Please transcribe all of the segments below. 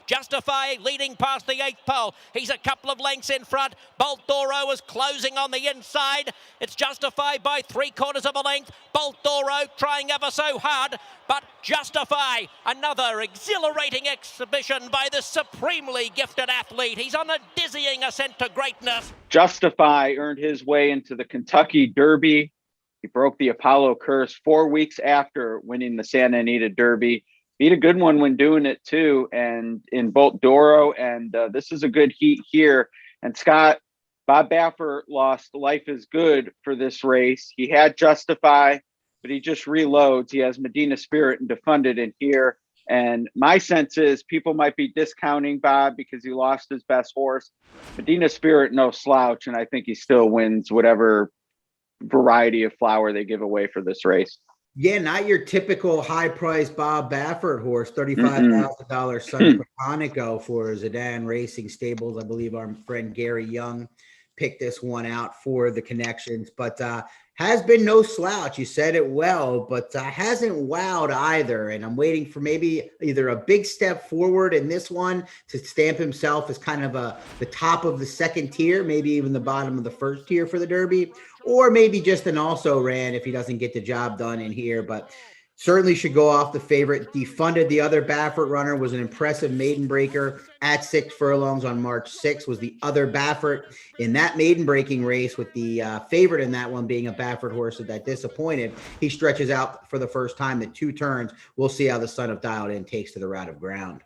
Justify leading past the 8th pole. He's a couple of lengths in front. Bolt Doro is closing on the inside. It's Justify by 3/4 of a length. Bolt Doro trying ever so hard, but Justify, another exhilarating exhibition by this supremely gifted athlete. He's on a dizzying ascent to greatness. Justify earned his way into the Kentucky Derby. He broke the Apollo curse 4 weeks after winning the Santa Anita Derby. Beat a good one when doing it too, and in Bolt Doro. And this is a good heat here. And Scott, Bob Baffert lost Life is Good for this race. He had Justify, but he just reloads. He has Medina Spirit and Defunded in here. And my sense is people might be discounting Bob because he lost his best horse. Medina Spirit, no slouch, and I think he still wins whatever variety of flower they give away for this race. Yeah, not your typical high-priced Bob Baffert horse, $35,000 Sun Quantico for Zidane Racing Stables. I believe our friend Gary Young picked this one out for the connections, but has been no slouch. You said it well, but hasn't wowed either. And I'm waiting for maybe either a big step forward in this one to stamp himself as kind of the top of the second tier, maybe even the bottom of the first tier for the Derby, or maybe just an also ran if he doesn't get the job done in here. But certainly should go off the favorite. Defunded, the other Baffert runner, was an impressive maiden breaker at 6 furlongs on March 6th, was the other Baffert in that maiden breaking race, with the favorite in that one being a Baffert horse that disappointed. He stretches out for the first time the 2 turns. We'll see how the Son of Dialed In takes to the route of ground.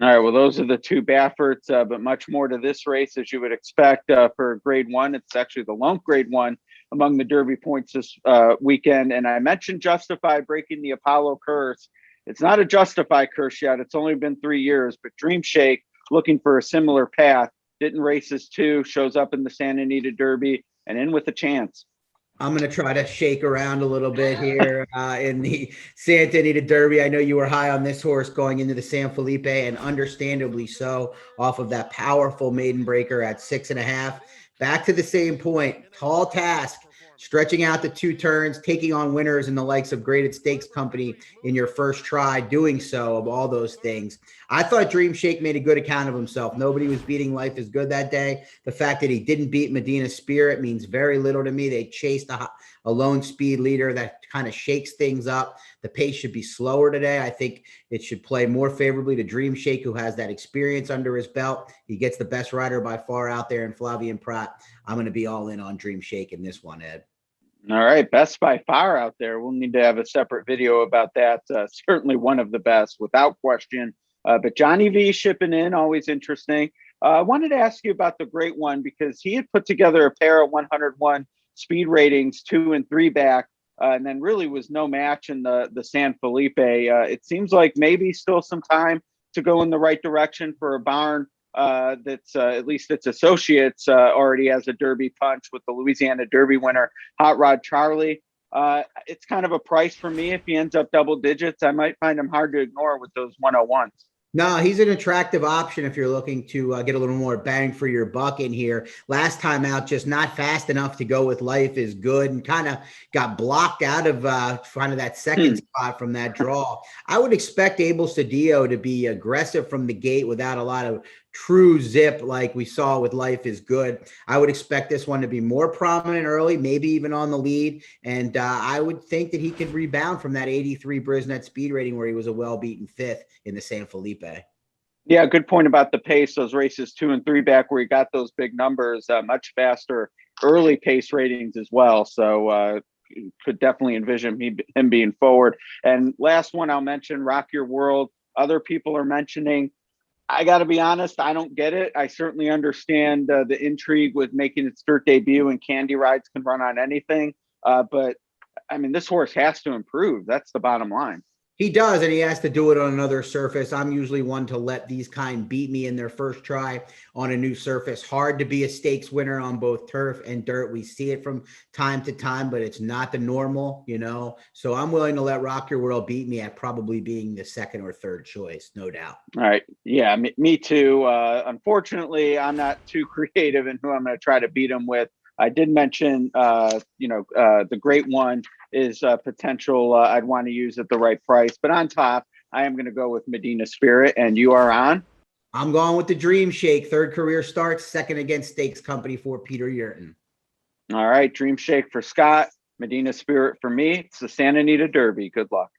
All right, well, those are the 2 Bafferts, but much more to this race, as you would expect for Grade 1. It's actually the lone Grade 1 among the Derby points this weekend. And I mentioned Justify breaking the Apollo curse. It's not a Justify curse yet. It's only been 3 years, but Dream Shake, looking for a similar path, didn't race his 2, shows up in the Santa Anita Derby and in with a chance. I'm going to try to shake around a little bit here in the Santa Anita Derby. I know you were high on this horse going into the San Felipe, and understandably so, off of that powerful maiden breaker at 6.5. Back to the same point, tall task, stretching out the 2 turns, taking on winners in the likes of Graded Stakes Company in your first try, doing so, of all those things. I thought Dream Shake made a good account of himself. Nobody was beating Life is Good that day. The fact that he didn't beat Medina Spirit means very little to me. They chased a lone speed leader that kind of shakes things up. The pace should be slower today. I think it should play more favorably to Dream Shake, who has that experience under his belt. He gets the best rider by far out there in Flavian Prat. I'm going to be all in on Dream Shake in this one, Ed. All right, best by far out there. We'll need to have a separate video about that. Certainly one of the best, without question. But Johnny V shipping in, always interesting. I wanted to ask you about the Great One, because he had put together a pair of 101 speed ratings, 2 and 3 back, and then really was no match in the San Felipe. It seems like maybe still some time to go in the right direction for a barn that's at least its associates already has a Derby punch with the Louisiana Derby winner, Hot Rod Charlie. It's kind of a price for me. If he ends up double digits, I might find him hard to ignore with those 101s. No, he's an attractive option if you're looking to get a little more bang for your buck in here. Last time out, just not fast enough to go with Life is Good, and kind of got blocked out of kind of that second spot from that draw. I would expect Abel Cedillo to be aggressive from the gate without a lot of true zip like we saw with Life is Good. I would expect this one to be more prominent early, maybe even on the lead. And I would think that he could rebound from that 83 Brisnet speed rating where he was a well-beaten 5th in the San Felipe. Yeah, good point about the pace. Those races 2 and 3 back where he got those big numbers, much faster early pace ratings as well. So could definitely envision him being forward. And last one I'll mention, Rock Your World. Other people are mentioning. I got to be honest, I don't get it. I certainly understand the intrigue with making its dirt debut, and Candy Rides can run on anything. But, I mean, this horse has to improve. That's the bottom line. He does, and he has to do it on another surface. I'm usually one to let these kind beat me in their first try on a new surface. Hard to be a stakes winner on both turf and dirt. We see it from time to time, but it's not the normal, you know. So I'm willing to let Rock Your World beat me at probably being the second or third choice, no doubt. All right. Yeah, me too. Unfortunately, I'm not too creative in who I'm going to try to beat him with. I did mention, the Great One is potential I'd want to use at the right price. But on top, I am going to go with Medina Spirit, and you are on? I'm going with the Dream Shake. Third career start, second against Stakes Company for Peter Yurton. All right, Dream Shake for Scott, Medina Spirit for me. It's the Santa Anita Derby. Good luck.